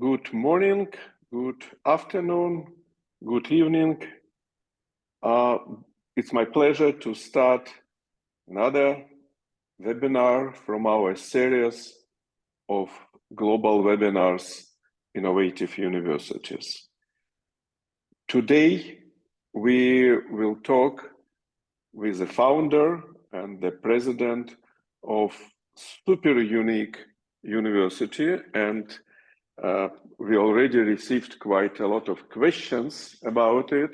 Good morning, good afternoon, good evening. It's my pleasure to start another webinar from our series of global webinars, Innovative Universities. Today, we will talk with the founder and the president of super unique university, and we already received quite a lot of questions about it.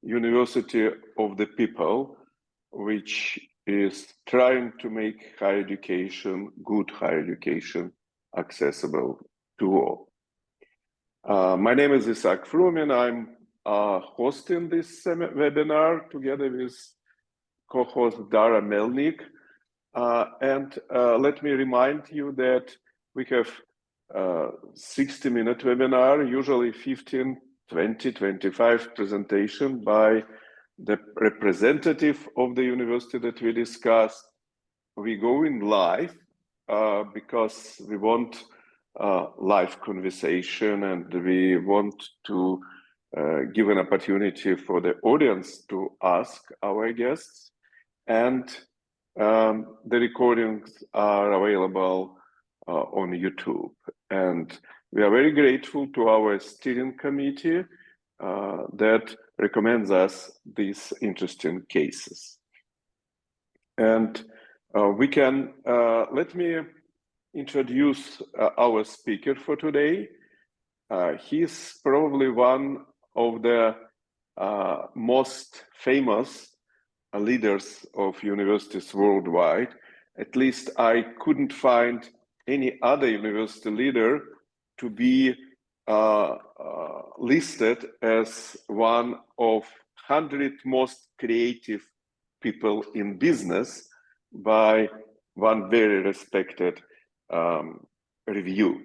University of the People, which is trying to make higher education, good higher education, accessible to all. My name is Isaac Frumin. I'm hosting this webinar together with co-host Dara Melnik. And let me remind you that we have 60-minute webinar, usually 15, 20, 25 presentation by the representative of the university that we discussed. We go in live because we want live conversation, and we want to give an opportunity for the audience to ask our guests. And the recordings are available on YouTube. And we are very grateful to our steering committee that recommends us these interesting cases. And let me introduce our speaker for today. He's probably one of the most famous leaders of universities worldwide. At least I couldn't find any other university leader to be listed as one of 100 most creative people in business by one very respected review.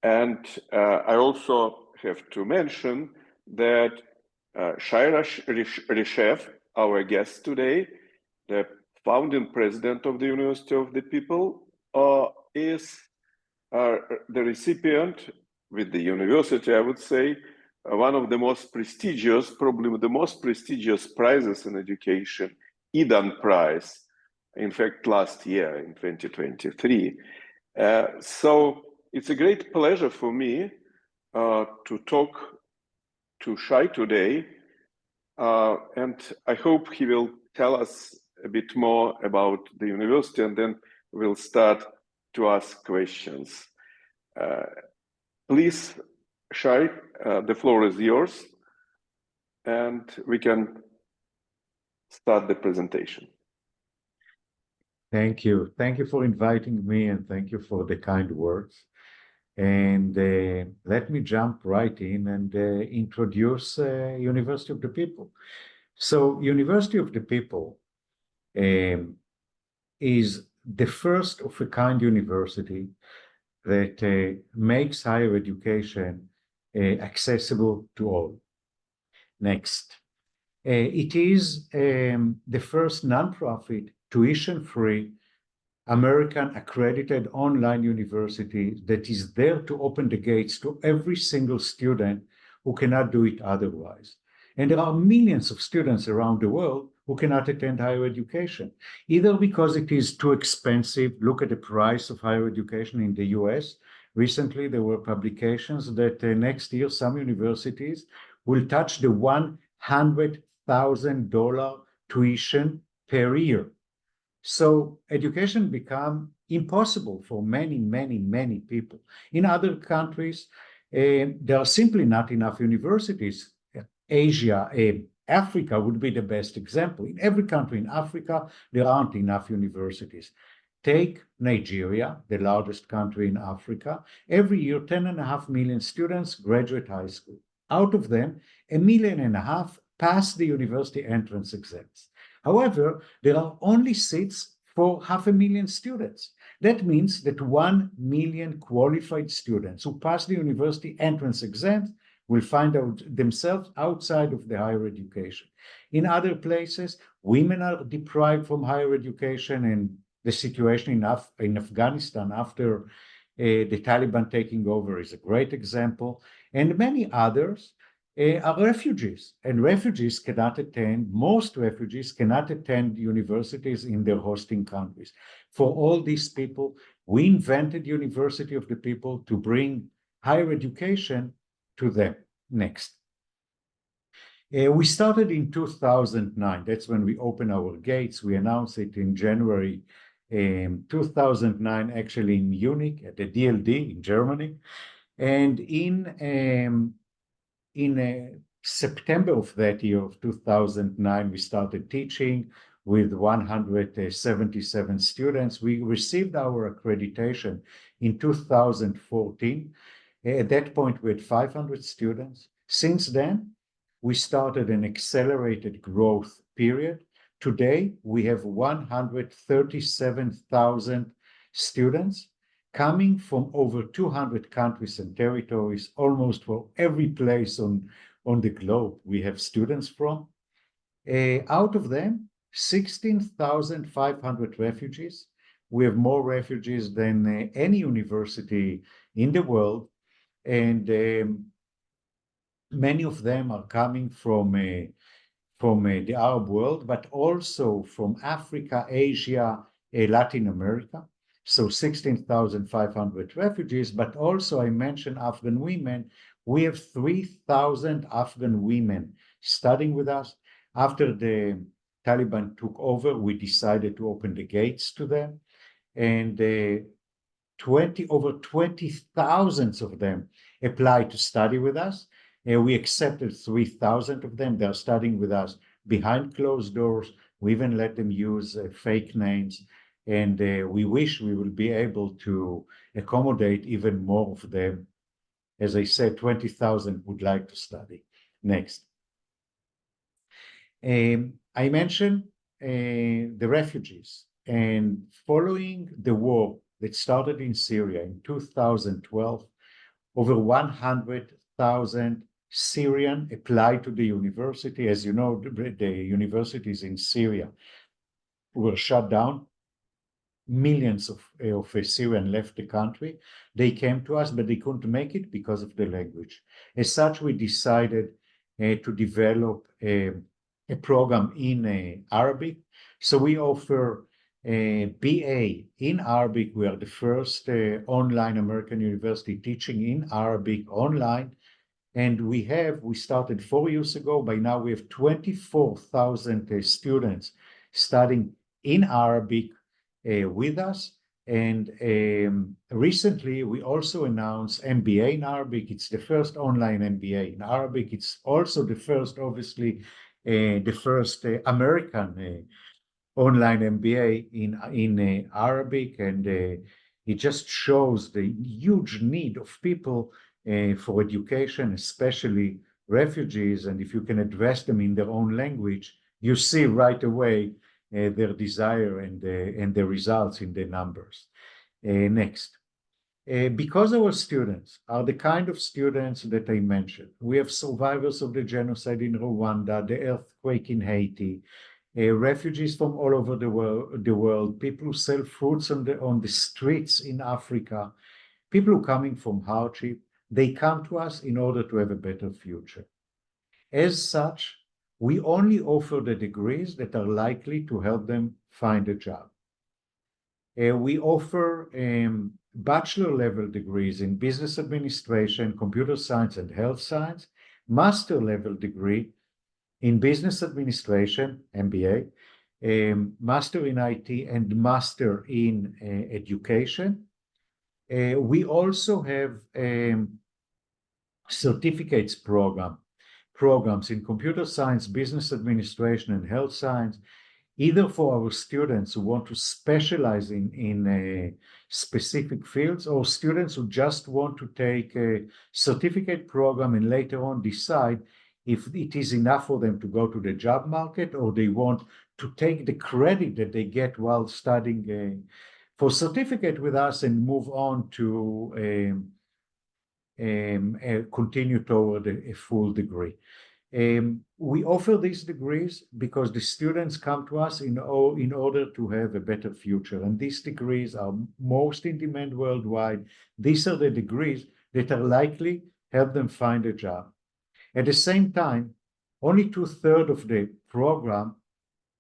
And I also have to mention that Shaira Rishev, our guest today, the founding president of the University of the People, is the recipient with the university, I would say, one of the most prestigious, probably the most prestigious prizes in education, Eden Prize, in fact, last year in 2023. So it's a great pleasure for me to talk to Shai today, and I hope he will tell us a bit more about the university, and then we'll start to ask questions. Please, Shai, the floor is yours, and we can start the presentation. Thank you. Thank you for inviting me, and thank you for the kind words. And let me jump right in and introduce University of the People. So University of the People is the first of a kind university that makes higher education accessible to all. Next. It is the first nonprofit, tuition-free, American accredited online university that is there to open the gates to every single student who cannot do it otherwise. And there are millions of students around the world who cannot attend higher education, either because it is too expensive. Look at the price of higher education in the US. Recently, there were publications that next year, some universities will touch the $100,000 tuition per year. So education become impossible for many, many, many people. In other countries, there are simply not enough universities. Asia, Africa would be the best example. In every country in Africa, there aren't enough universities. Take Nigeria, the largest country in Africa. Every year, 10.5 million students graduate high school. Out of them, 1.5 million pass the university entrance exams. However, there are only seats for 500,000 students. That means that 1 million qualified students who pass the university entrance exams will find themselves outside of the higher education. In other places, women are deprived from higher education, and the situation in Afghanistan after The Taliban taking over is a great example, and many others are refugees, and refugees cannot attend, most refugees cannot attend universities in their hosting countries. For all these people, we invented University of the People to bring higher education to them. Next. We started in 2009. That's when we opened our gates. We announced it in January 2009, actually in Munich at the DLD in Germany. And in September of that year of 2009, we started teaching with 177 students. We received our accreditation in 2014. At that point, we had 500 students. Since then, we started an accelerated growth period. Today, we have 137,000 students coming from over 200 countries and territories, almost for every place on the globe we have students from. Out of them, 16,500 refugees. We have more refugees than any university in the world, and many of them are coming from the Arab world, but also from Africa, Asia, Latin America. So 16,500 refugees, but also I mentioned Afghan women. We have 3,000 Afghan women studying with us. After the Taliban took over, we decided to open the gates to them, and over 20,000 of them applied to study with us. We accepted 3,000 of them. They're studying with us behind closed doors. We even let them use fake names. And we wish we will be able to accommodate even more of them. As I said, 20,000 would like to study. Next. I mentioned the refugees. And following the war that started in Syria in 2012, over 100,000 Syrian applied to the university. As you know, the universities in Syria were shut down. Millions of Syrians left the country. They came to us, but they couldn't make it because of the language. As such, we decided to develop a program in Arabic. So we offer a BA in Arabic. We are the first online American university teaching in Arabic online. And we started 4 years ago. By now, we have 24,000 students studying in Arabic with us. And recently, we also announced MBA in Arabic. It's the first online MBA in Arabic. It's also the first, obviously, the first American online MBA in Arabic. And it just shows the huge need of people for education, especially refugees. And if you can address them in their own language, you see right away their desire and the results in the numbers. Next. Because our students are the kind of students that I mentioned, we have survivors of the genocide in Rwanda, the earthquake in Haiti, refugees from all over the world, people who sell fruits on the streets in Africa, people who are coming from hardship. They come to us in order to have a better future. As such, we only offer the degrees that are likely to help them find a job. We offer bachelor level degrees in business administration, computer science, and health science, master level degree in business administration, MBA, master in IT, and master in education. We also have certificates programs in computer science, business administration, and health science, either for our students who want to specialize in specific fields, or students who just want to take a certificate program and later on decide if it is enough for them to go to the job market, or they want to take the credit that they get while studying for certificate with us and move on to continue toward a full degree. We offer these degrees because the students come to us in order to have a better future. And these degrees are most in demand worldwide. These are the degrees that are likely help them find a job. At the same time, only 2/3 of the program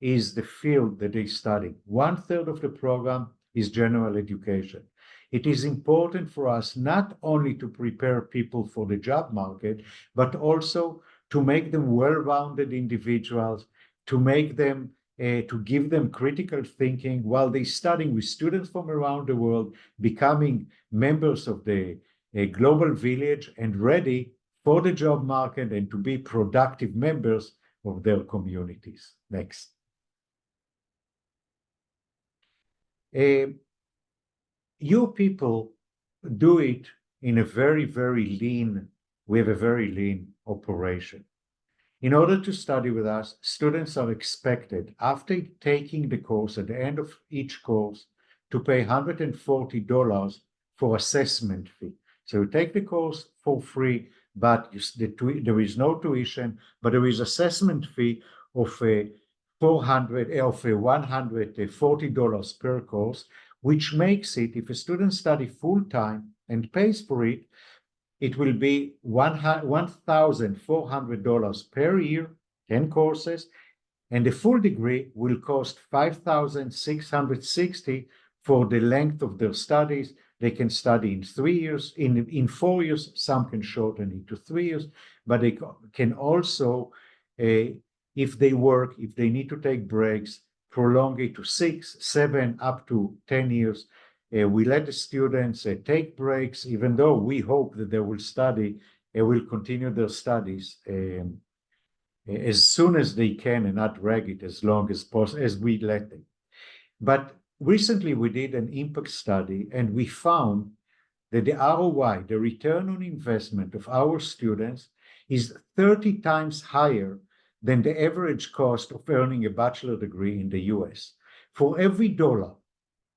is the field that they study. 1/3 of the program is general education. It is important for us not only to prepare people for the job market, but also to make them well-rounded individuals, to make them, to give them critical thinking while they're studying with students from around the world, becoming members of the global village and ready for the job market and to be productive members of their communities. Next. UoPeople do it in a very, very lean, we have a very lean operation. In order to study with us, students are expected, after taking the course, at the end of each course, to pay $140 for assessment fee. So you take the course for free, but there is no tuition, but there is assessment fee of $140 per course, which makes it, if a student studies full-time and pays for it, it will be $1,400 per year, 10 courses, and the full degree will cost $5,660 for the length of their studies. They can study in 3 years, in 4 years, some can shorten it to 3 years, but they can also, if they work, if they need to take breaks, prolong it to 6, 7, up to 10 years. We let the students take breaks, even though we hope that they will study and will continue their studies as soon as they can and not drag it as long as possible as we let them. But recently we did an impact study and we found that the ROI, the return on investment of our students, is 30 times higher than the average cost of earning a bachelor degree in the US. For every dollar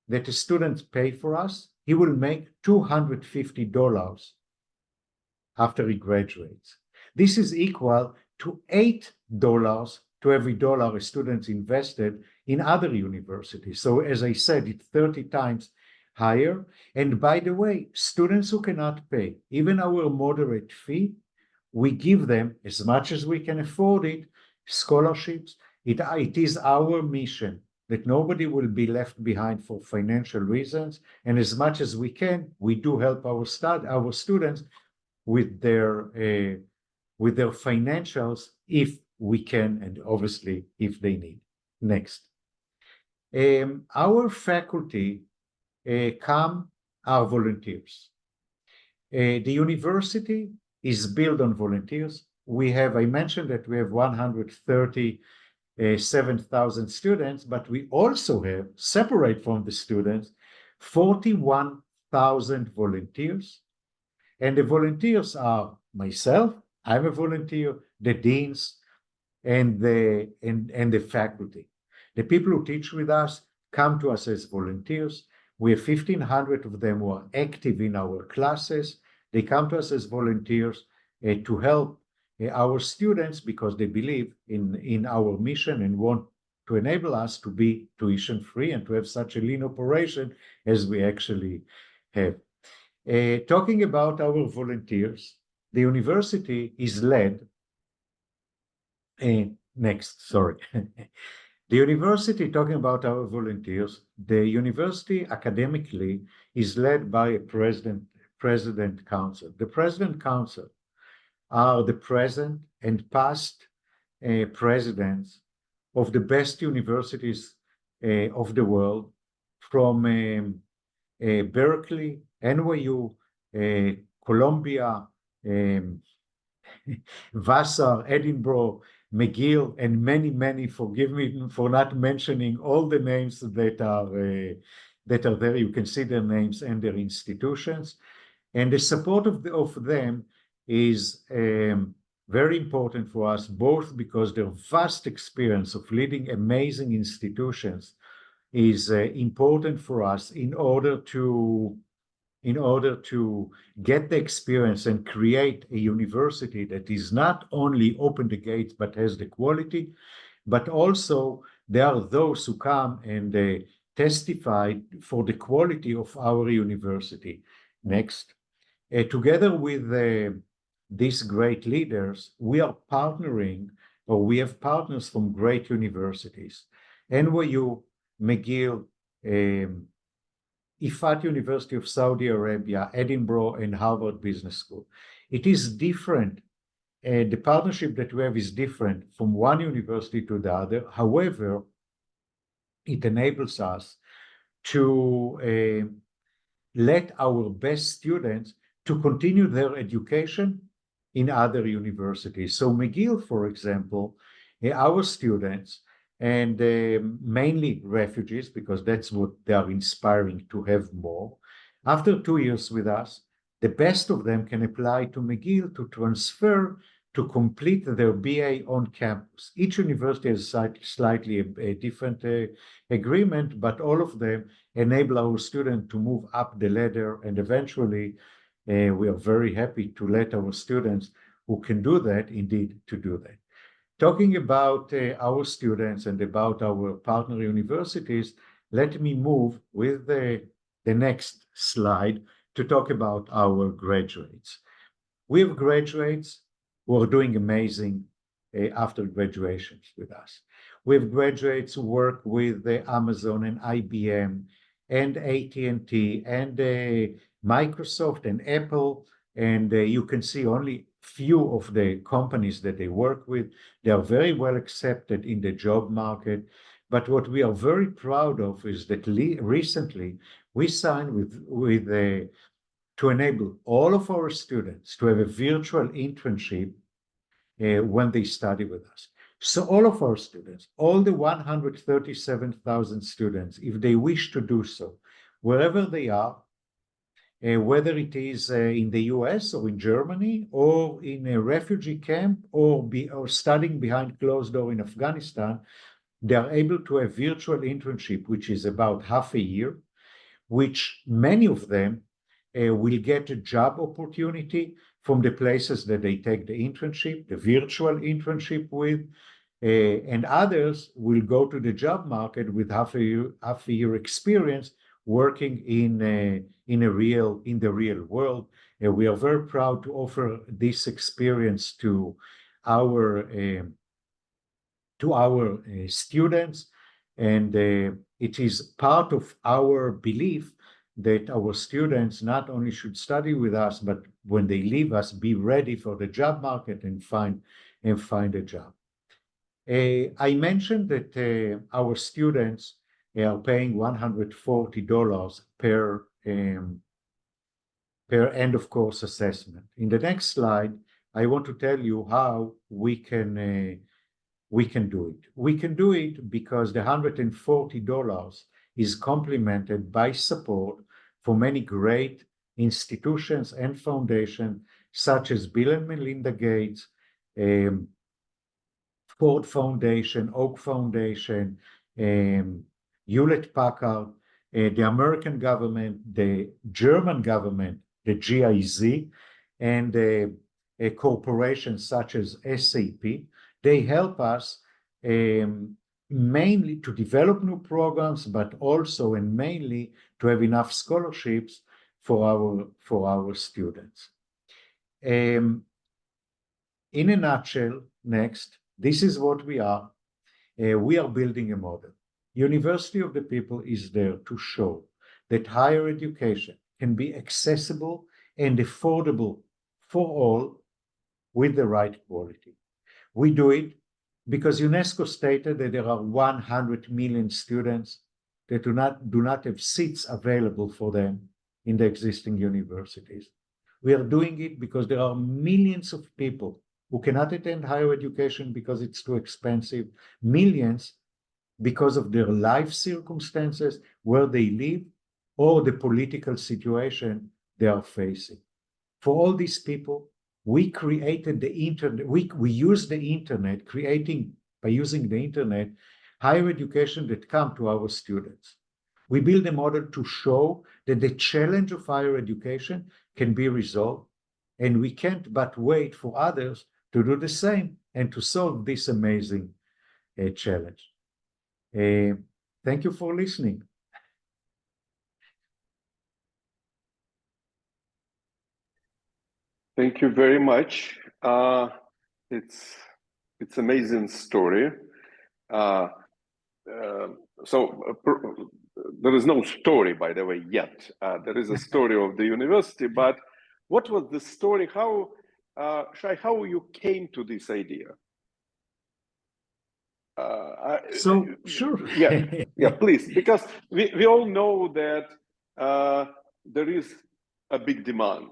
that a student pay for us, he will make $250 after he graduates. This is equal to $8 to every dollar a student invested in other universities. So as I said, it's 30 times higher. And by the way, students who cannot pay, even our moderate fee, we give them, as much as we can afford it, scholarships. It is our mission that nobody will be left behind for financial reasons. And as much as we can, we do help our students with their financials if we can, and obviously if they need. Next. Our faculty are volunteers. The university is built on volunteers. I mentioned that we have 137,000 students, but we also have, separate from the students, 41,000 volunteers. And the volunteers are myself, I'm a volunteer, the deans, and the faculty. The people who teach with us come to us as volunteers. We have 1,500 of them who are active in our classes. They come to us as volunteers to help our students because they believe in our mission and want to enable us to be tuition free and to have such a lean operation as we actually have. Talking about our volunteers, the university is led, next, sorry. The university, talking about our volunteers, the university academically is led by a president council. The president council are the present and past presidents of the best universities of the world, from Berkeley, NYU, Columbia, Vassar, Edinburgh, McGill, and many, many. Forgive me for not mentioning all the names that are there. You can see their names and their institutions. And the support of them is very important for us, both because their vast experience of leading amazing institutions is important for us in order to in order to get the experience and create a university that is not only open the gates but has the quality, but also there are those who come and testify for the quality of our university. Next. Together with these great leaders, we are partnering, or we have partners from great universities. NYU, McGill, Ifat University of Saudi Arabia, Edinburgh, and Harvard Business School. It is different. The partnership that we have is different from one university to the other. However, it enables us to let our best students to continue their education in other universities. So McGill, for example, our students, and mainly refugees, because that's what they are inspiring to have more, after 2 years with us, the best of them can apply to McGill to transfer to complete their BA on campus. Each university has slightly a different agreement, but all of them enable our students to move up the ladder, and eventually we are very happy to let our students who can do that indeed to do that. Talking about our students and about our partner universities, let me move with the next slide to talk about our graduates. We have graduates who are doing amazing after graduations with us. We have graduates who work with Amazon and IBM and AT&T and Microsoft and Apple, and you can see only few of the companies that they work with. They are very well accepted in the job market. But what we are very proud of is that recently we signed with to enable all of our students to have a virtual internship when they study with us. So all of our students, all the 137,000 students, if they wish to do so, wherever they are, whether it is in the US or in Germany or in a refugee camp or studying behind closed door in Afghanistan, they are able to have virtual internship, which is about half a year, which many of them will get a job opportunity from the places that they take the internship, the virtual internship with, and others will go to the job market with half a year experience working in the real world. We are very proud to offer this experience to our students, and it is part of our belief that our students not only should study with us, but when they leave us, be ready for the job market and find a job. I mentioned that our students are paying $140 per end of course assessment. In the next slide, I want to tell you how we can do it. We can do it because the $140 is complemented by support for many great institutions and foundations such as Bill and Melinda Gates, Ford Foundation, Oak Foundation, Hewlett Packard, the American government, the German government, the GIZ, and corporations such as SAP. They help us mainly to develop new programs, but also and mainly to have enough scholarships for our students. In a nutshell, next, this is what we are. We are building a model. University of the People is there to show that higher education can be accessible and affordable for all with the right quality. We do it because UNESCO stated that there are 100 million students that do not have seats available for them in the existing universities. We are doing it because there are millions of people who cannot attend higher education because it's too expensive, millions because of their life circumstances, where they live, or the political situation they are facing. For all these people, we created the internet, we use the internet, by using the internet, higher education that come to our students. We build a model to show that the challenge of higher education can be resolved, and we can't but wait for others to do the same and to solve this amazing challenge. Thank you for listening. Thank you very much. It's amazing story. There is no story, by the way, yet. There is a story of the university, but what was the story? How, Shai, how you came to this idea? Sure. Yeah, please, because we all know that there is a big demand,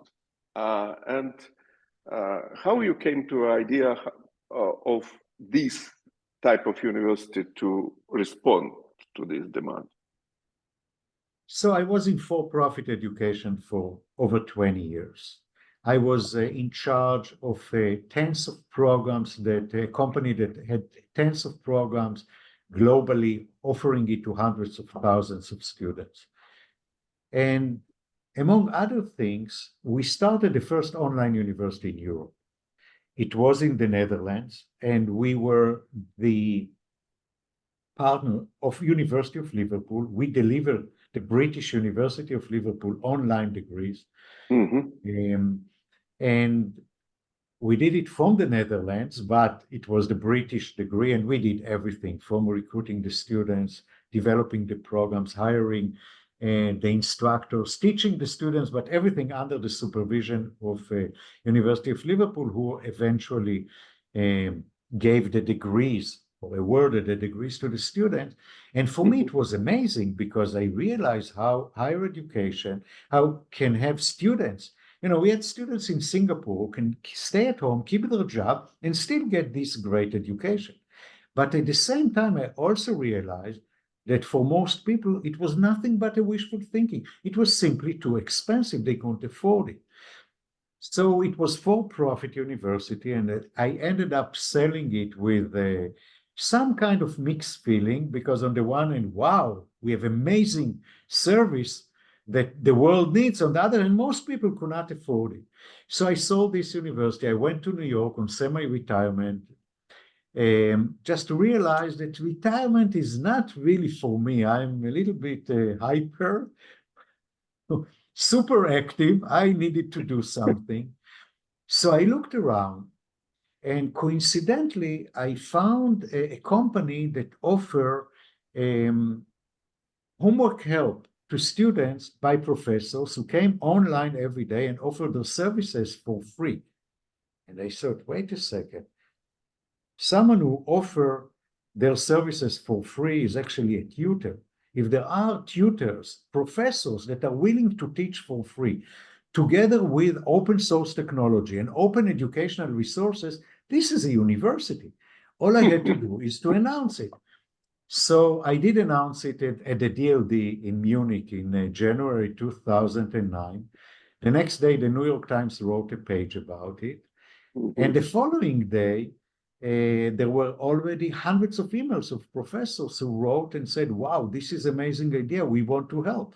and how you came to idea of this type of university to respond to this demand? So I was in for-profit education for over 20 years. I was in charge of tens of programs, that a company that had tens of programs globally, offering it to hundreds of thousands of students. And among other things, we started the first online university in Europe. It was in the Netherlands, and we were the partner of University of Liverpool. We delivered the British University of Liverpool online degrees. Mm-hmm. And we did it from the Netherlands, but it was the British degree, and we did everything from recruiting the students, developing the programs, hiring the instructors, teaching the students, but everything under the supervision of University of Liverpool, who eventually gave the degrees or awarded the degrees to the students. And for me, it was amazing, because I realized how higher education, how can have students. You know, we had students in Singapore who can stay at home, keep their job, and still get this great education. But at the same time, I also realized that for most people, it was nothing but a wishful thinking. It was simply too expensive. They couldn't afford it. So it was for-profit university, and I ended up selling it with some kind of mixed feeling, because on the one hand, wow, we have amazing service that the world needs. On the other hand, most people could not afford it. So I sold this university. I went to New York on semi-retirement, just to realize that retirement is not really for me. I'm a little bit hyper, super active. I needed to do something. So I looked around, and coincidentally, I found a company that offer homework help to students by professors who came online every day and offered their services for free. And I thought, wait a second. Someone who offers their services for free is actually a tutor. If there are tutors, professors that are willing to teach for free, together with open source technology and open educational resources, this is a university. All I had to do is to announce it. So I did announce it at the DLD in Munich in January 2009. The next day, the New York Times wrote a page about it. And the following day, there were already hundreds of emails of professors who wrote and said, wow, this is an amazing idea. We want to help.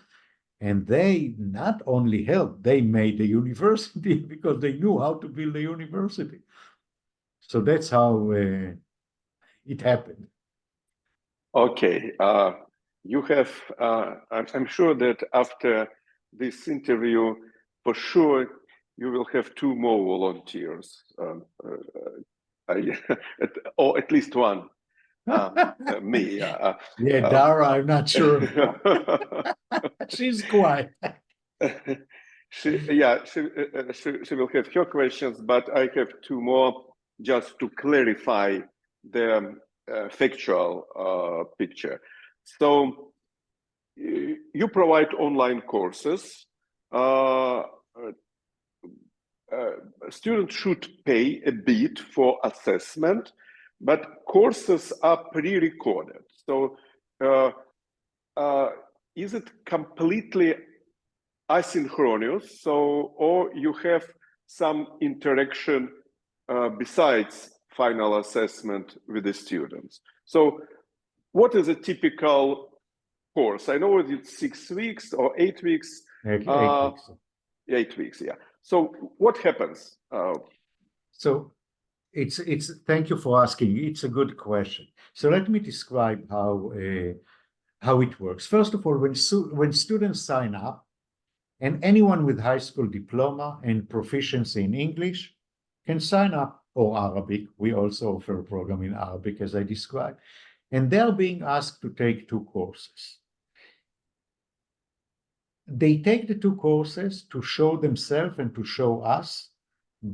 And they not only helped, they made a university because they knew how to build a university. So that's how it happened. Okay. You have, I'm sure that after this interview, for sure, you will have 2 more volunteers, or at least one. Me. Dara, I'm not sure. She's quiet. She will have her questions, but I have 2 more just to clarify the factual picture. So you provide online courses. Students should pay a bit for assessment, but courses are pre-recorded. So is it completely asynchronous? So, or you have some interaction besides final assessment with the students? So what is a typical course? I know it's 6 weeks or 8 weeks. 8 weeks. 8 weeks, yeah. So what happens? So it's thank you for asking. It's a good question. So let me describe how it works. First of all, when students sign up, and anyone with high school diploma and proficiency in English can sign up, or Arabic. We also offer a program in Arabic, as I described, and they're being asked to take 2 courses. They take the 2 courses to show themselves and to show us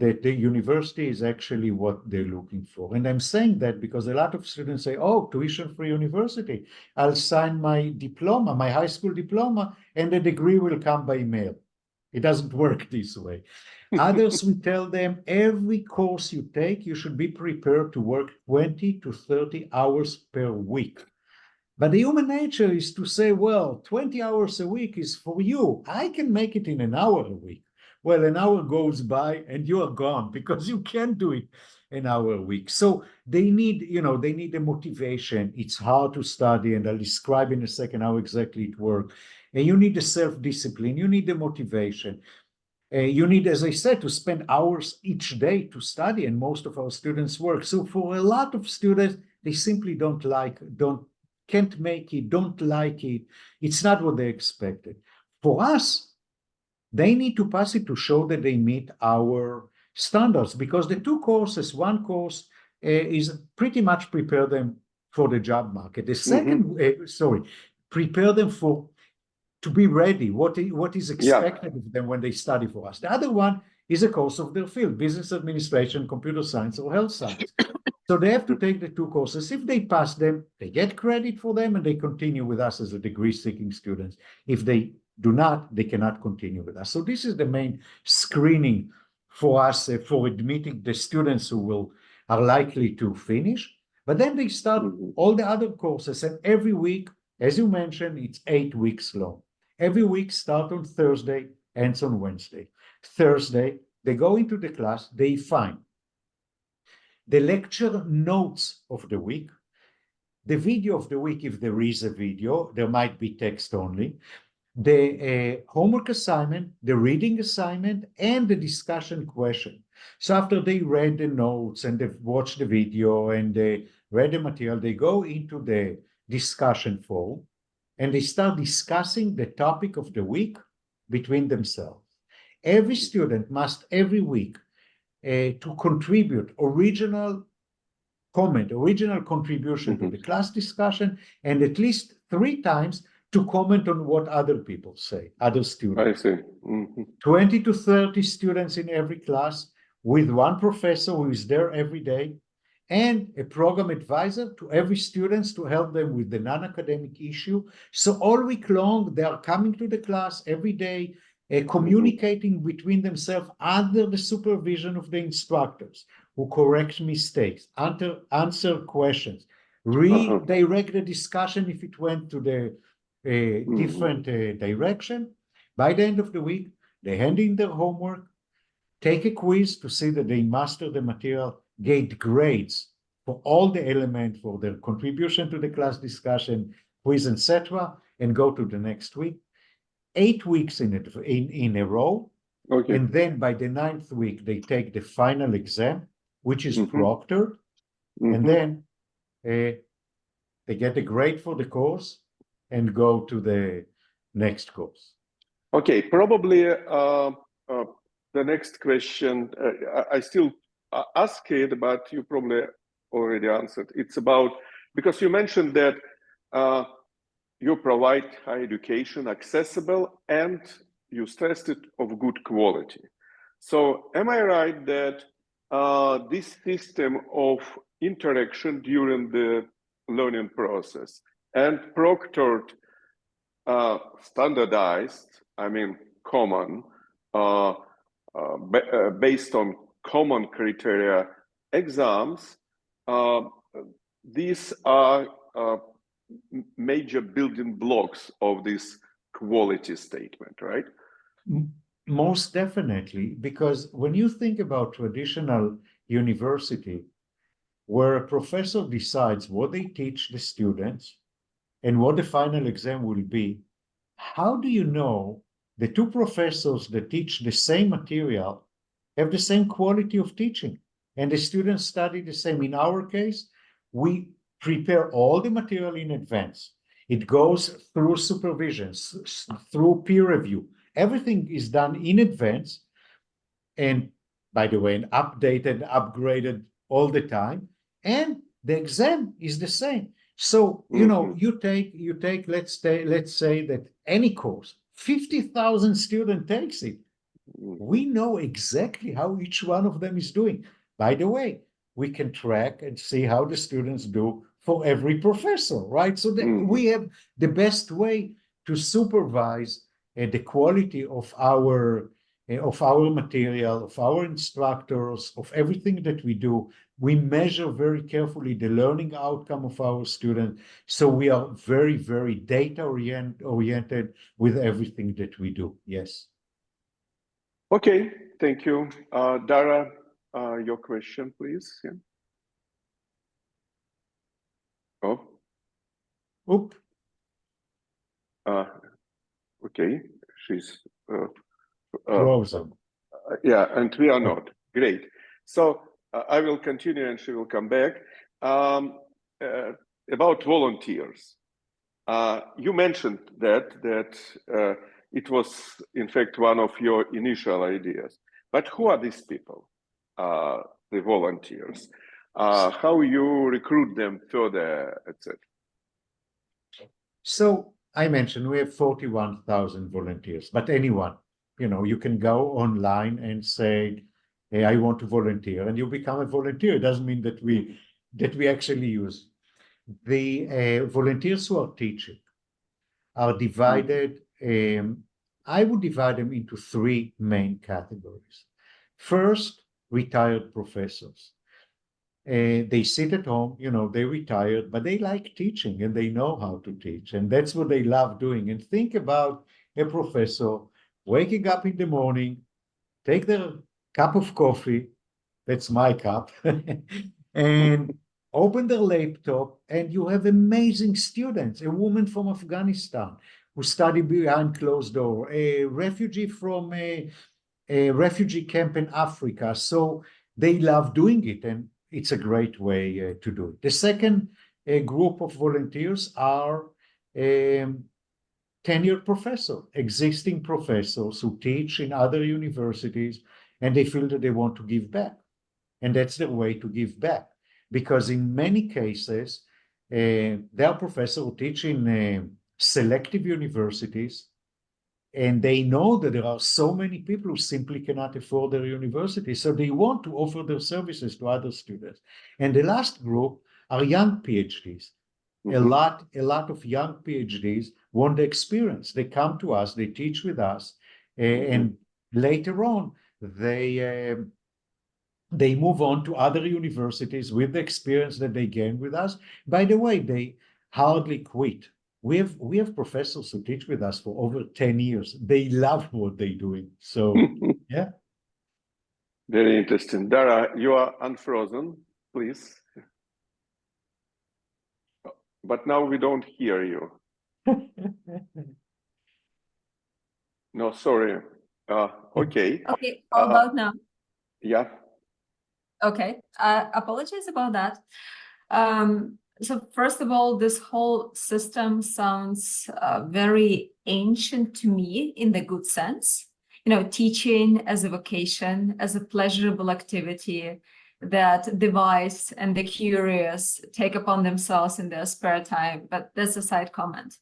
that the university is actually what they're looking for. And I'm saying that because a lot of students say, oh, tuition-free university, I'll sign my diploma, my high school diploma, and the degree will come by mail. It doesn't work this way. Others, we tell them, every course you take, you should be prepared to work 20 to 30 hours per week. But the human nature is to say, well, 20 hours a week is for you. I can make it in an hour a week. Well, an hour goes by and you are gone because you can't do it an hour a week. So they need, they need a motivation. It's hard to study, and I'll describe in a second how exactly it works. And you need the self-discipline. You need the motivation. You need, as I said, to spend hours each day to study, and most of our students work. So for a lot of students, they simply can't make it, don't like it. It's not what they expected. For us, they need to pass it to show that they meet our standards, because the 2 courses, one course is pretty much prepare them for the job market. The second, prepare them to be ready, what is expected of them when they study for us. The other one is a course of their field, business administration, computer science, or health science. So they have to take the 2 courses. If they pass them, they get credit for them, and they continue with us as a degree-seeking students. If they do not, they cannot continue with us. So this is the main screening for us for admitting the students who are likely to finish. But then they start all the other courses, and every week, as you mentioned, it's 8 weeks long. Every week start on Thursday, ends on Wednesday. Thursday, they go into the class, they find the lecture notes of the week, the video of the week, if there is a video, there might be text only, the homework assignment, the reading assignment, and the discussion question. So after they read the notes and they've watched the video and they read the material, they go into the discussion forum and they start discussing the topic of the week between themselves. Every student must every week to contribute original contribution to the class discussion, and at least 3 times to comment on what other people say, other students. I see. 20 to 30 students in every class, with 1 professor who is there every day, and a program advisor to every student to help them with the non-academic issue. So all week long, they are coming to the class every day, communicating between themselves under the supervision of the instructors, who correct mistakes, answer questions, redirect the discussion if it went to the different direction. By the end of the week, they hand in their homework, take a quiz to see that they master the material, get grades for all the elements for their contribution to the class discussion, quiz, etc., and go to the next week. 8 weeks in a row. Okay. And then by the 9th week, they take the final exam, which is proctored. And then they get a grade for the course and go to the next course. Okay, probably the next question, I still ask it, but you probably already answered. It's about, because you mentioned that you provide higher education accessible, and you stressed it of good quality. So am I right that this system of interaction during the learning process and proctored, standardized, I mean common, based on common criteria exams, these are major building blocks of this quality statement, right? Most definitely, because when you think about traditional university, where a professor decides what they teach the students and what the final exam will be, how do you know the two professors that teach the same material have the same quality of teaching and the students study the same? In our case, we prepare all the material in advance. It goes through supervision, through peer review. Everything is done in advance, and by the way, and updated, upgraded all the time. And the exam is the same. So, you know, you take, let's say that any course, 50,000 student takes it. We know exactly how each one of them is doing. By the way, we can track and see how the students do for every professor, right? So that we have the best way to supervise the quality of our material, of our instructors, of everything that we do. We measure very carefully the learning outcome of our students. So we are very, very data oriented with everything that we do. Yes. Okay, thank you. Dara, your question, please. Yeah. Oh. Oop. Okay, she's frozen. Yeah, and we are not. Great. So I will continue and she will come back. About volunteers. You mentioned that it was, in fact, one of your initial ideas. But who are these people, the volunteers? How you recruit them further, etc.? So I mentioned we have 41,000 volunteers, but anyone, you know, you can go online and say, hey, I want to volunteer, and you become a volunteer. It doesn't mean that we actually use. The volunteers who are teaching are divided, I would divide them into three main categories. First, retired professors. They sit at home, you know, they retired, but they like teaching and they know how to teach. And that's what they love doing. And think about a professor waking up in the morning, take their cup of coffee, that's my cup, and open their laptop, and you have amazing students. A woman from Afghanistan who studied behind closed door, a refugee from a refugee camp in Africa. So they love doing it, and it's a great way to do it. The second group of volunteers are tenured professors, existing professors who teach in other universities, and they feel that they want to give back. And that's the way to give back. Because in many cases, there are professors who teach in selective universities, and they know that there are so many people who simply cannot afford their university. So they want to offer their services to other students. And the last group are young PhDs. A lot of young PhDs want the experience. They come to us, they teach with us, and later on, they move on to other universities with the experience that they gain with us. By the way, they hardly quit. We have professors who teach with us for over 10 years. They love what they're doing. So, yeah. Very interesting. Dara, you are unfrozen, please. But now we don't hear you. No, sorry. Okay. Okay, how about now? Yeah. Okay, apologies about that. So first of all, this whole system sounds very ancient to me in the good sense. You know, teaching as a vocation, as a pleasurable activity that the wise and the curious take upon themselves in their spare time, but that's a side comment.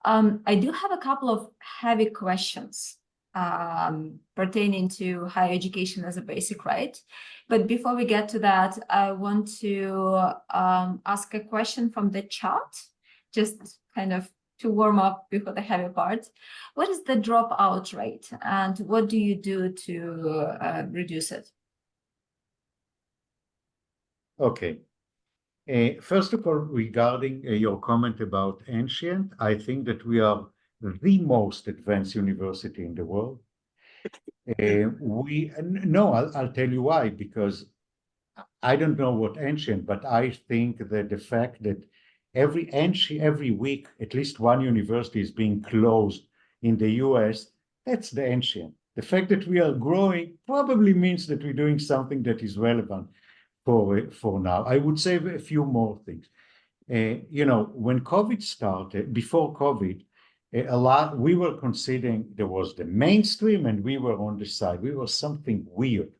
I do have a couple of heavy questions pertaining to higher education as a basic right. But before we get to that, I want to ask a question from the chat, just kind of to warm up before the heavy part. What is the dropout rate and what do you do to reduce it? Okay. First of all, regarding your comment about ancient, I think that we are the most advanced university in the world. I'll tell you why, because I don't know what ancient, but I think that the fact that every week, at least one university is being closed in the US. That's the ancient. The fact that we are growing probably means that we're doing something that is relevant for now. I would say a few more things. When COVID started, before COVID, we were considering there was the mainstream and we were on the side. We were something weird.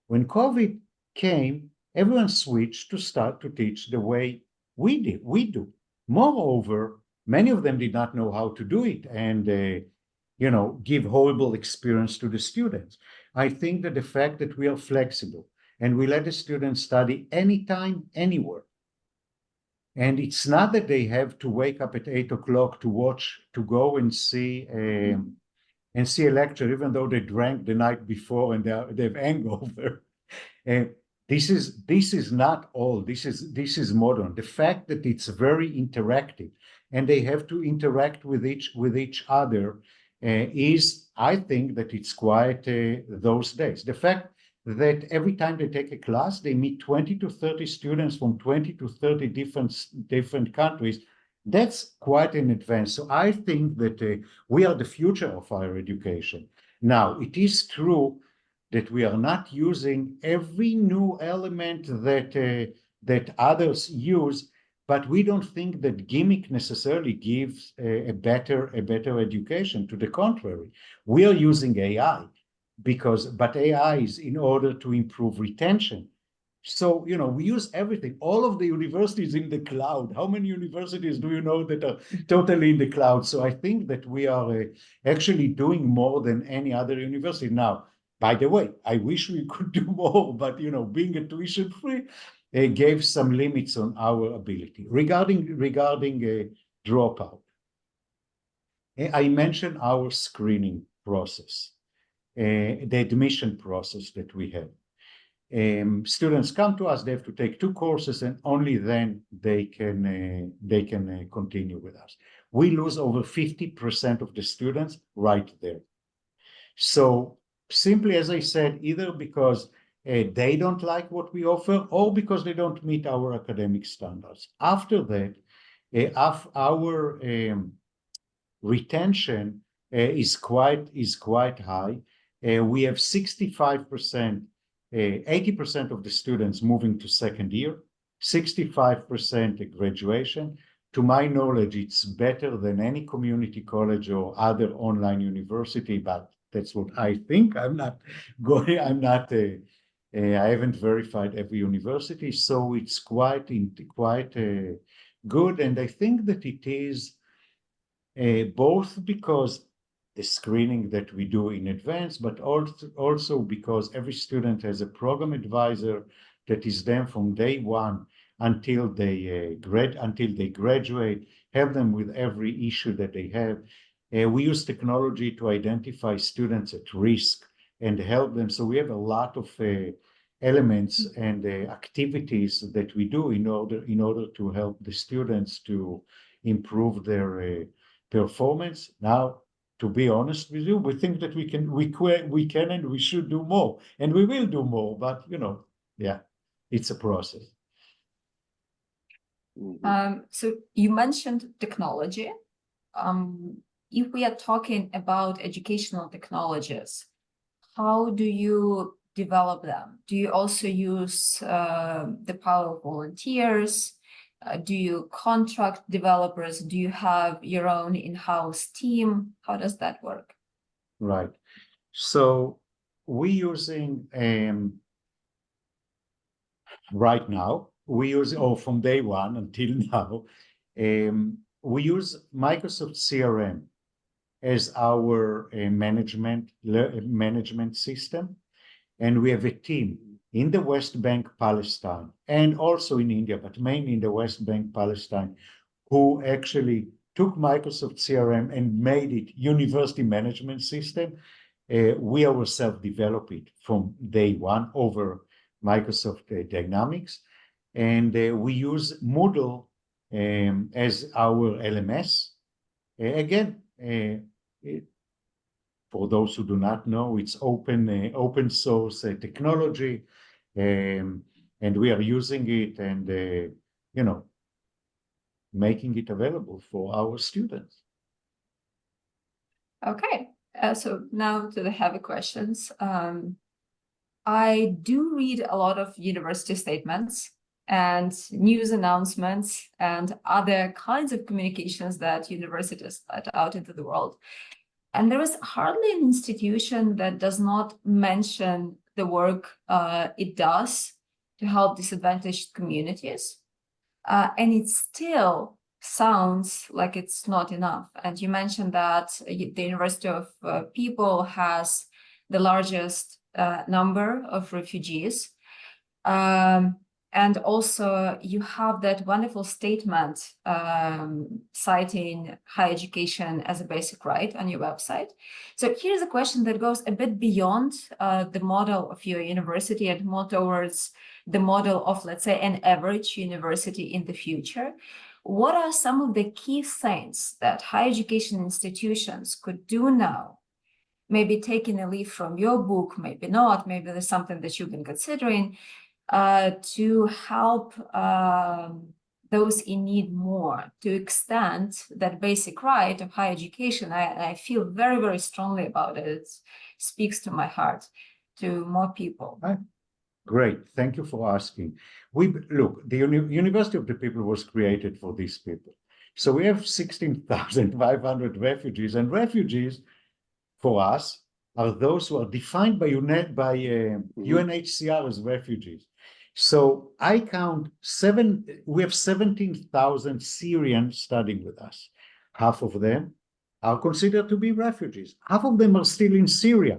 When COVID came, everyone switched to start to teach the way we do. Moreover, many of them did not know how to do it and, give horrible experience to the students. I think that the fact that we are flexible and we let the students study anytime, anywhere, and it's not that they have to wake up at 8 o'clock to go and see a lecture, even though they drank the night before and they have hangover. This is not all. This is modern. The fact that it's very interactive and they have to interact with each other is, I think, that it's quite those days. The fact that every time they take a class, they meet 20 to 30 students from 20 to 30 different countries. That's quite an advance. So I think that we are the future of higher education. Now, it is true that we are not using every new element that others use, but we don't think that gimmick necessarily gives a better education. To the contrary, we are using AI but AI is in order to improve retention. So, we use everything. All of the universities in the cloud. How many universities do you know that are totally in the cloud? So I think that we are actually doing more than any other university. Now, by the way, I wish we could do more, but, being a tuition free gave some limits on our ability. Regarding dropout, I mentioned our screening process. The admission process that we have. Students come to us, they have to take 2 courses and only then they can continue with us. We lose over 50% of the students right there. So simply, as I said, either because they don't like what we offer or because they don't meet our academic standards. After that, our retention is quite high. We have 65%, 80% of the students moving to second year, 65% at graduation. To my knowledge, it's better than any community college or other online university, but that's what I think. I haven't verified every university, so it's quite good. And I think that it is both because the screening that we do in advance, but also because every student has a program advisor that is there from day one until they graduate, help them with every issue that they have. We use technology to identify students at risk and help them. So we have a lot of elements and activities that we do in order to help the students to improve their performance. Now, to be honest with you, we think that we can and we should do more, and we will do more. But it's a process. So you mentioned technology. If we are talking about educational technologies, how do you develop them? Do you also use the power of volunteers? Do you contract developers? Do you have your own in-house team? How does that work? Right. So we're using right now, from day one until now, we use Microsoft CRM as our management system. And we have a team in the West Bank, Palestine, and also in India, but mainly in the West Bank, Palestine, who actually took Microsoft CRM and made it university management system. We ourselves developed it from day one over Microsoft Dynamics. And we use Moodle as our LMS. For those who do not know, it's open source technology, and we are using it. And making it available for our students. Okay, so now to the heavy questions. I do read a lot of university statements and news announcements and other kinds of communications that universities let out into the world. And there is hardly an institution that does not mention the work it does to help disadvantaged communities. And it still sounds like it's not enough. And you mentioned that the University of People has the largest number of refugees. And also you have that wonderful statement citing higher education as a basic right on your website. So here's a question that goes a bit beyond the model of your university and more towards the model of, let's say, an average university in the future. What are some of the key things that higher education institutions could do now? Maybe taking a leaf from your book, maybe not, maybe there's something that you've been considering to help those in need more, to extend that basic right of higher education. I feel very, very strongly about it. It speaks to my heart, to more people. Great, thank you for asking. Look, the University of the People was created for these people. So we have 16,500 refugees, and refugees for us are those who are defined by UNHCR as refugees. So I count we have 17,000 Syrians studying with us. Half of them are considered to be refugees. Half of them are still in Syria.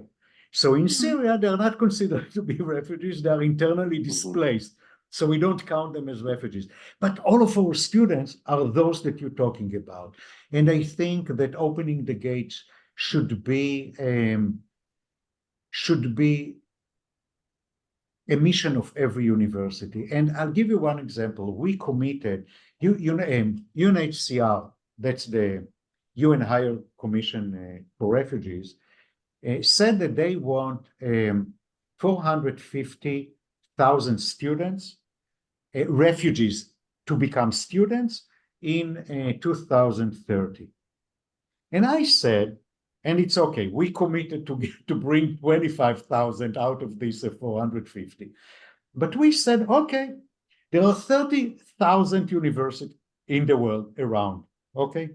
So in Syria, they're not considered to be refugees, they're internally displaced. So we don't count them as refugees. But all of our students are those that you're talking about. And I think that opening the gates should be a mission of every university. And I'll give you one example. We committed, UNHCR, that's the UN Higher Commission for Refugees, said that they want 450,000 students, refugees, to become students in 2030. And I said, and it's okay, we committed to bring 25,000 out of this 450. But we said, okay, there are 30,000 universities in the world around, okay?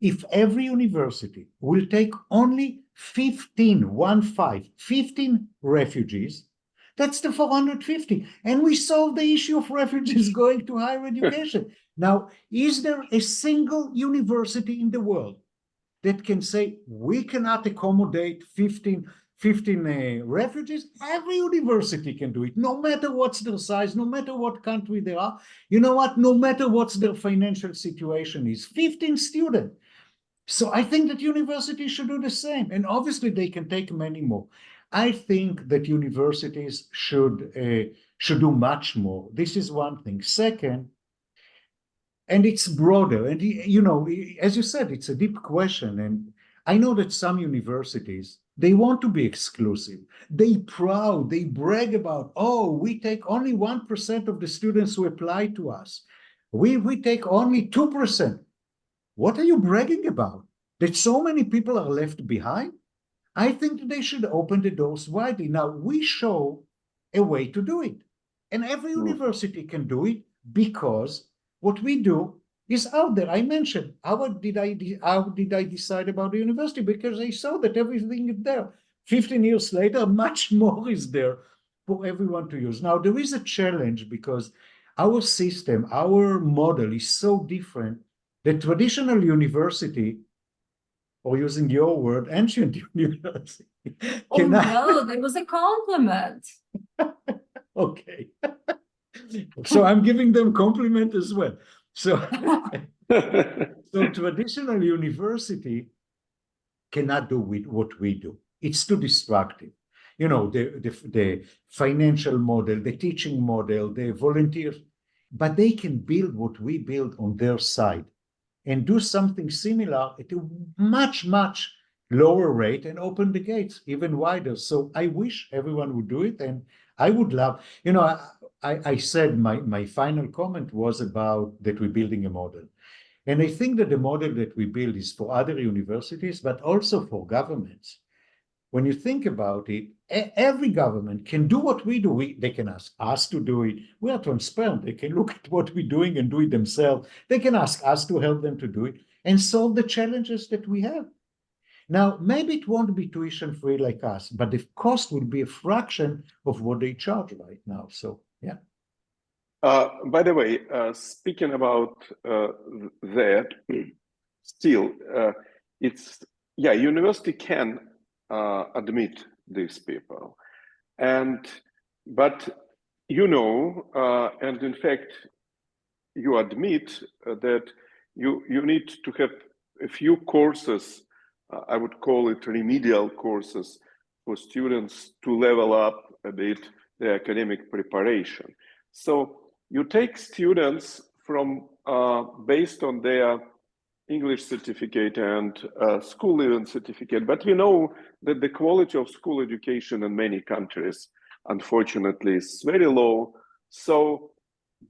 If every university will take only 15 refugees, that's the 450. And we solve the issue of refugees going to higher education. Now, is there a single university in the world that can say, we cannot accommodate 15 refugees? Every university can do it, no matter what's their size, no matter what country they are. You know what? No matter what's their financial situation is, 15 students. So I think that universities should do the same. And obviously they can take many more. I think that universities should do much more. This is one thing. Second, and it's broader. And, you know, as you said, it's a deep question. And I know that some universities, they want to be exclusive. They brag about, oh, we take only 1% of the students who apply to us. We take only 2%. What are you bragging about? That so many people are left behind? I think that they should open the doors widely. Now, we show a way to do it. And every university can do it because what we do is out there. I mentioned, how did I decide about the university? Because I saw that everything is there. 15 years later, much more is there for everyone to use. Now, there is a challenge because our system, our model is so different. The traditional university, or using your word, ancient university. Oh no, that was a compliment. Okay. So I'm giving them compliment as well. So traditional university cannot do with what we do. It's too destructive. You know, the financial model, the teaching model, the volunteers, but they can build what we build on their side and do something similar at a much, much lower rate and open the gates even wider. So I wish everyone would do it. And I would love, you know, I said my final comment was about that we're building a model. And I think that the model that we build is for other universities, but also for governments. When you think about it, every government can do what we do. They can ask us to do it. We are transparent. They can look at what we're doing and do it themselves. They can ask us to help them to do it and solve the challenges that we have. Now, maybe it won't be tuition free like us, but the cost will be a fraction of what they charge right now. So, yeah. By the way, speaking about that, still, university can admit these people, but and in fact, you admit that you need to have a few courses. I would call it remedial courses for students to level up a bit their academic preparation. So you take students from based on their English certificate and school leaving certificate, but we know that the quality of school education in many countries, unfortunately, is very low. So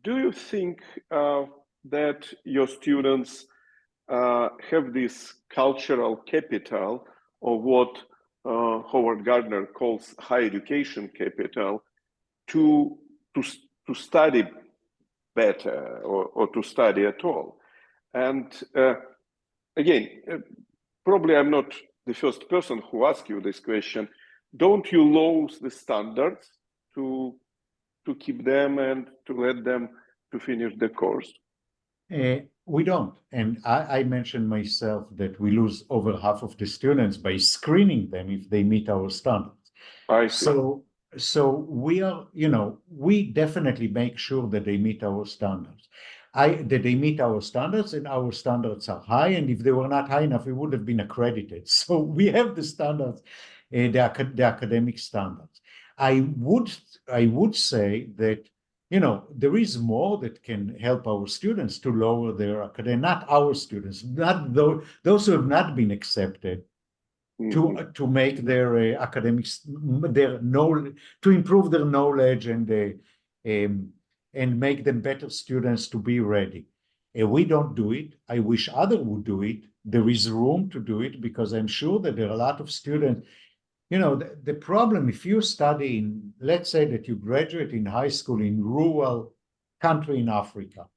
do you think that your students have this cultural capital, or what Howard Gardner calls high education capital, to study better or to study at all? And again, probably I'm not the first person who asks you this question. Don't you lower the standards to keep them and to let them to finish the course? We don't. And I mentioned myself that we lose over half of the students by screening them if they meet our standards. I see. So we are, we definitely make sure that they meet our standards. That they meet our standards, and our standards are high. And if they were not high enough, we would have been accredited. So we have the standards, the academic standards. I would say that, there is more that can help our students to lower their academic, not our students, not those who have not been accepted, to make their academics, their knowledge, to improve their knowledge and make them better students to be ready. We don't do it. I wish others would do it. There is room to do it, because I'm sure that there are a lot of students. The problem, if you study in, let's say that you graduate in high school in rural country in Africa,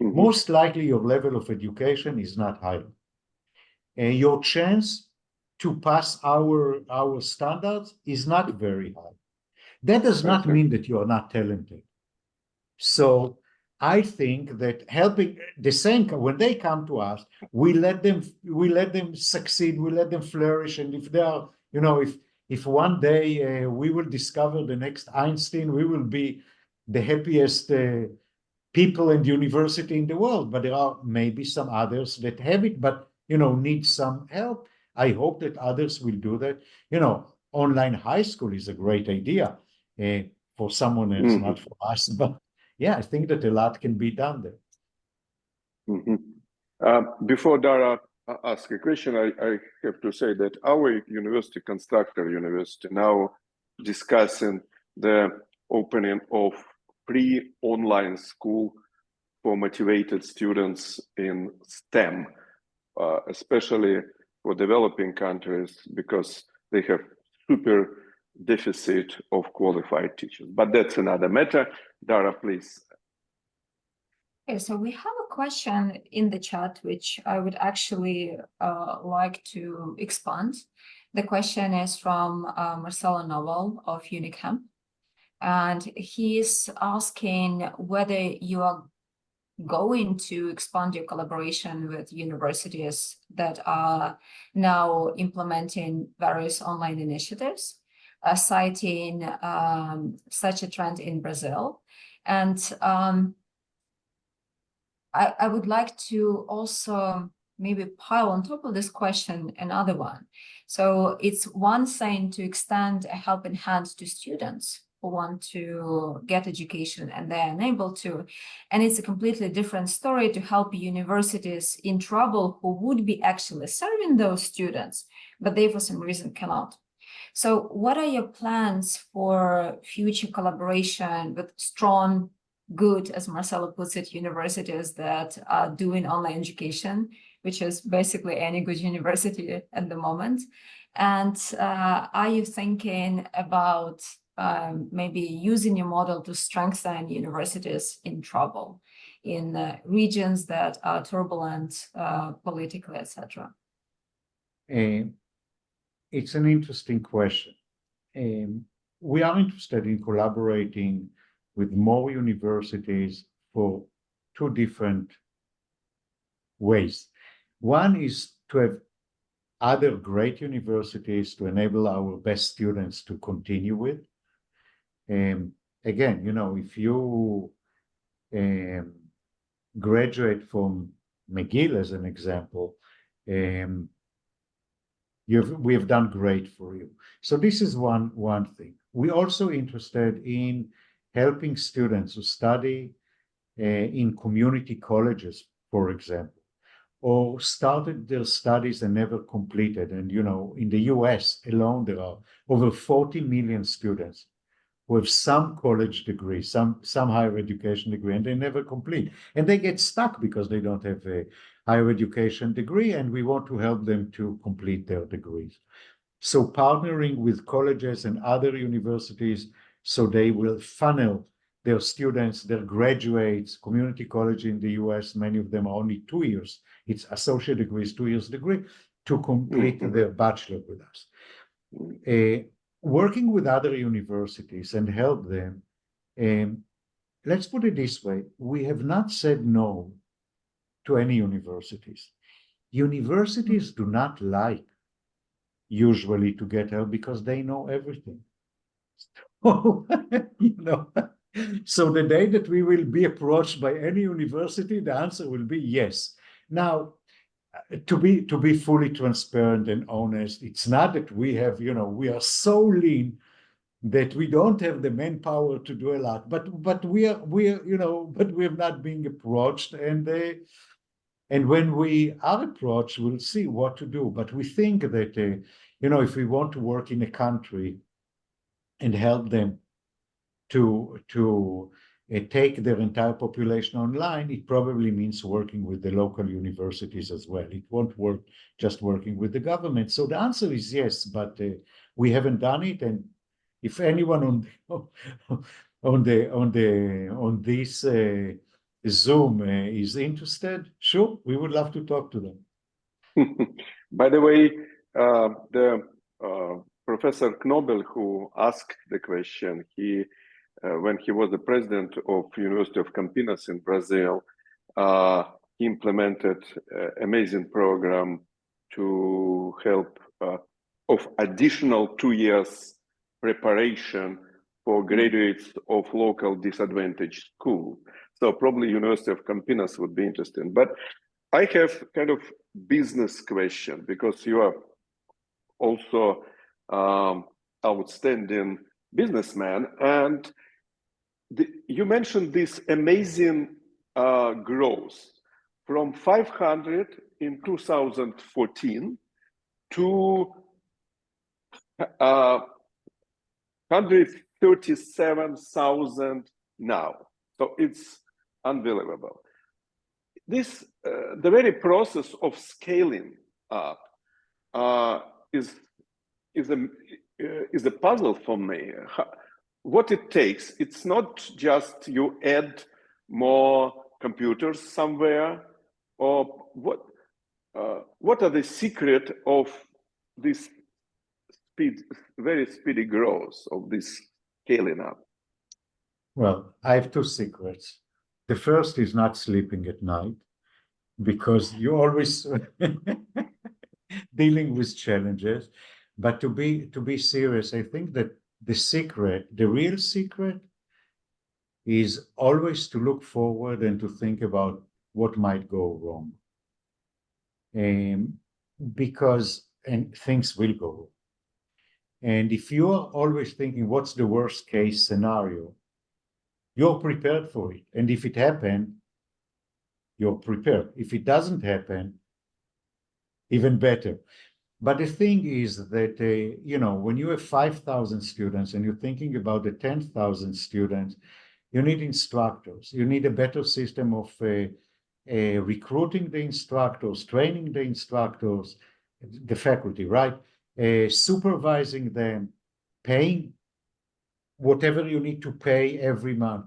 most likely your level of education is not high. And your chance to pass our standards is not very high. That does not mean that you are not talented. So I think that helping the same, when they come to us, we let them succeed, we let them flourish. And if they are, if one day we will discover the next Einstein, we will be the happiest people in the university in the world. But there are maybe some others that have it, but need some help. I hope that others will do that. Online high school is a great idea for someone else, not for us. But yeah, I think that a lot can be done there. Before Dara asks a question, I have to say that our university, Constructor University, now discussing the opening of free online school for motivated students in STEM, especially for developing countries, because they have super deficit of qualified teachers. But that's another matter. Dara, please. Okay, so we have a question in the chat, which I would actually like to expand. The question is from Marcelo Novel of Unicamp, and he's asking whether you are going to expand your collaboration with universities that are now implementing various online initiatives, citing such a trend in Brazil. And I would like to also maybe pile on top of this question another one. So it's one thing to extend a helping hand to students who want to get education and they're unable to. And it's a completely different story to help universities in trouble who would be actually serving those students, but they for some reason cannot. So what are your plans for future collaboration with strong, good, as Marcelo puts it, universities that are doing online education, which is basically any good university at the moment? And are you thinking about maybe using your model to strengthen universities in trouble, in regions that are turbulent politically, etc.? It's an interesting question. We are interested in collaborating with more universities for two different ways. One is to have other great universities to enable our best students to continue with. Again, you know, if you graduate from McGill, as an example, we have done great for you. So this is one thing. We're also interested in helping students who study in community colleges, for example, or started their studies and never completed. And, you know, in the US alone, there are over 40 million students who have some college degree, some higher education degree, and they never complete. And they get stuck because they don't have a higher education degree, and we want to help them to complete their degrees. So partnering with colleges and other universities so they will funnel their students, their graduates. Community college in the US, many of them are only 2 years. It's associate degrees, 2 years degree, to complete their bachelor with us. Working with other universities and help them, let's put it this way, we have not said no to any universities. Universities do not like usually to get help because they know everything. So, you know, so the day that we will be approached by any university, the answer will be yes. Now, to be fully transparent and honest, it's not that we have, you know, we are so lean that we don't have the manpower to do a lot, but we are, you know, but we're not being approached, and when we are approached, we'll see what to do. But we think that, you know, if we want to work in a country and help them to take their entire population online, it probably means working with the local universities as well. It won't work just working with the government. So the answer is yes, but we haven't done it. And if anyone on this Zoom is interested, sure, we would love to talk to them. By the way, the Professor Knobel, who asked the question, he when he was the president of University of Campinas in Brazil, he implemented an amazing program to help of additional 2 years preparation for graduates of local disadvantaged school. So probably University of Campinas would be interesting. But I have kind of business question, because you are also outstanding businessman, and you mentioned this amazing growth from 500 in 2014 to 137,000 now. So it's unbelievable. This the very process of scaling up is a puzzle for me. What it takes, it's not just you add more computers somewhere, or what are the secret of this very speedy growth of this scaling up? Well, I have two secrets. The first is not sleeping at night, because you're always dealing with challenges. But to be serious, I think that the secret, the real secret, is always to look forward and to think about what might go wrong. Because things will go wrong. And if you are always thinking, what's the worst case scenario, you're prepared for it. And if it happened, you're prepared. If it doesn't happen, even better. But the thing is that, when you have 5,000 students and you're thinking about the 10,000 students, you need instructors. You need a better system of recruiting the instructors, training the instructors, the faculty, right? Supervising them, paying whatever you need to pay every month.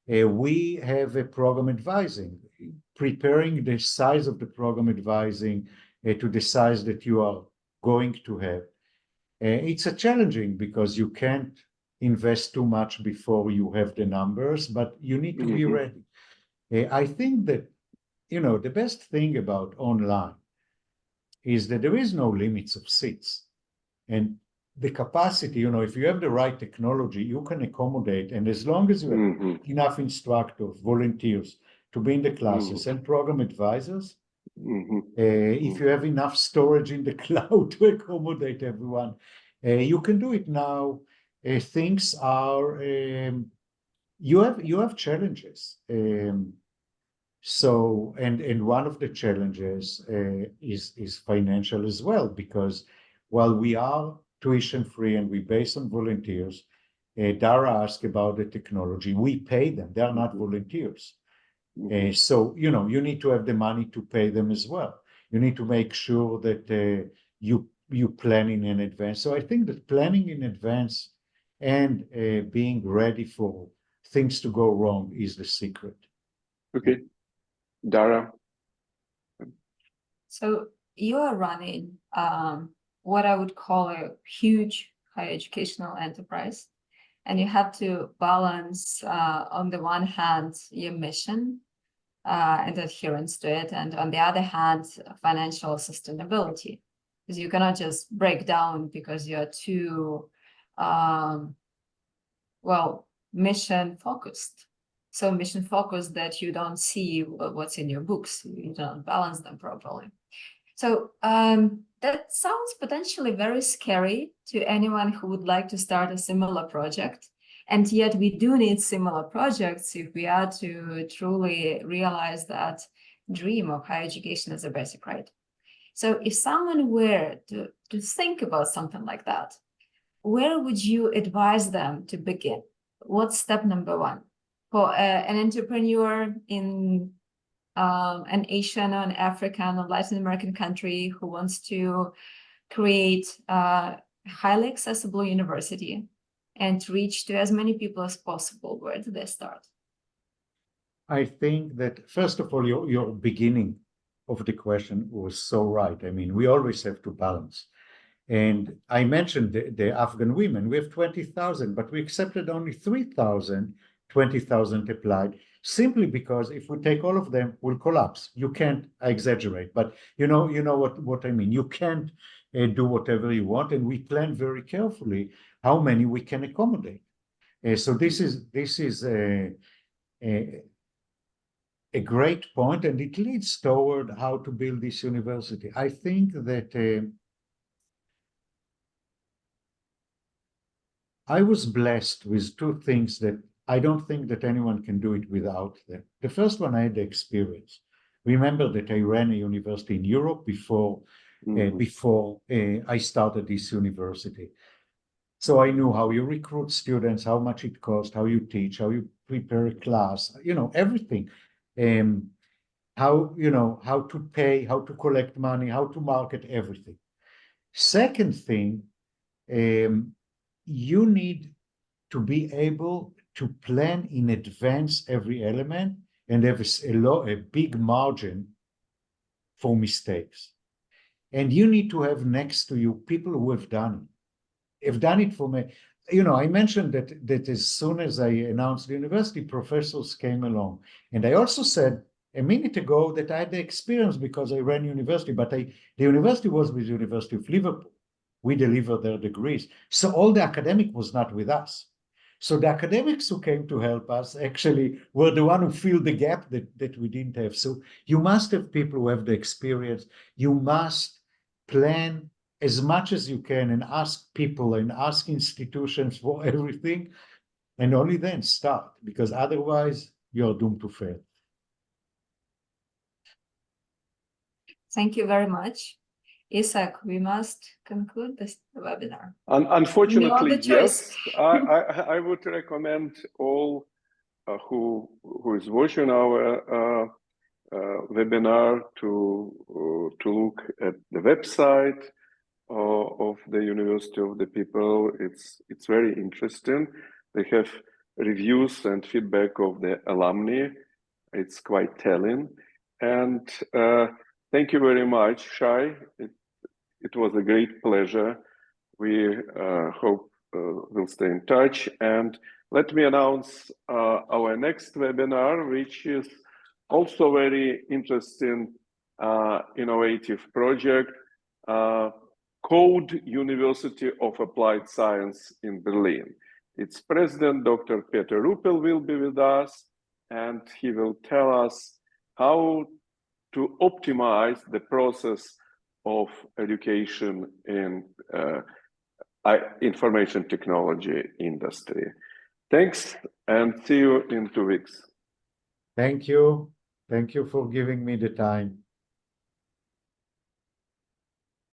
We have a program advising, preparing the size of the program advising to the size that you are going to have. It's a challenging because you can't invest too much before you have the numbers, but you need to be ready. I think that, the best thing about online is that there is no limits of seats. And the capacity, if you have the right technology, you can accommodate. And as long as you have enough instructors, volunteers to be in the classes and program advisors, if you have enough storage in the cloud to accommodate everyone, you can do it now. Things are, you have challenges. So, and one of the challenges is financial as well, because while we are tuition free and we base on volunteers, Dara asked about the technology. We pay them. They are not volunteers. So, you need to have the money to pay them as well. You need to make sure that you plan in advance. So I think that planning in advance and being ready for things to go wrong is the secret. Okay. Dara? So you are running what I would call a huge higher educational enterprise, and you have to balance on the one hand your mission and adherence to it, and on the other hand financial sustainability, because you cannot just break down because you're too mission focused. So mission focused that you don't see what's in your books, you don't balance them properly. So that sounds potentially very scary to anyone who would like to start a similar project. And yet we do need similar projects if we are to truly realize that dream of higher education as a basic right. So if someone were to think about something like that, where would you advise them to begin? What's step number one? For an entrepreneur in an Asian or an African or Latin American country who wants to create a highly accessible university and reach to as many people as possible, where do they start? I think that, first of all, your beginning of the question was so right. I mean, we always have to balance. And I mentioned the Afghan women. We have 20,000, but we accepted only 3,000. 20,000 applied, simply because if we take all of them, we'll collapse. You can't, I exaggerate, but you know what I mean. You can't do whatever you want, and we plan very carefully how many we can accommodate. So this is a great point, and it leads toward how to build this university. I think that I was blessed with two things that I don't think that anyone can do it without them. The first one, I had the experience. Remember that I ran a university in Europe before I started this university. So I knew how you recruit students, how much it costs, how you teach, how you prepare a class, everything. How to pay, how to collect money, how to market, everything. Second thing, you need to be able to plan in advance every element and have a big margin for mistakes. And you need to have next to you people who have done it for me. I mentioned that as soon as I announced the university, professors came along. And I also said a minute ago that I had the experience because I ran university, but the university was with the University of Liverpool. We delivered their degrees. So all the academic was not with us. So the academics who came to help us actually were the one who filled the gap that we didn't have. So you must have people who have the experience. You must plan as much as you can and ask people and ask institutions for everything, and only then start, because otherwise you're doomed to fail. Thank you very much. Isak, we must conclude this webinar. Unfortunately, No other choice. yes. I would recommend all who is watching our webinar to look at the website of the University of the People. It's very interesting. They have reviews and feedback of the alumni. It's quite telling. And thank you very much, Shai. It was a great pleasure. We hope we'll stay in touch. And let me announce our next webinar, which is also very interesting, innovative project, Code University of Applied Science in Berlin. Its president, Dr. Peter Ruppel, will be with us, and he will tell us how to optimize the process of education in information technology industry. Thanks, and see you in 2 weeks. Thank you. Thank you for giving me the time.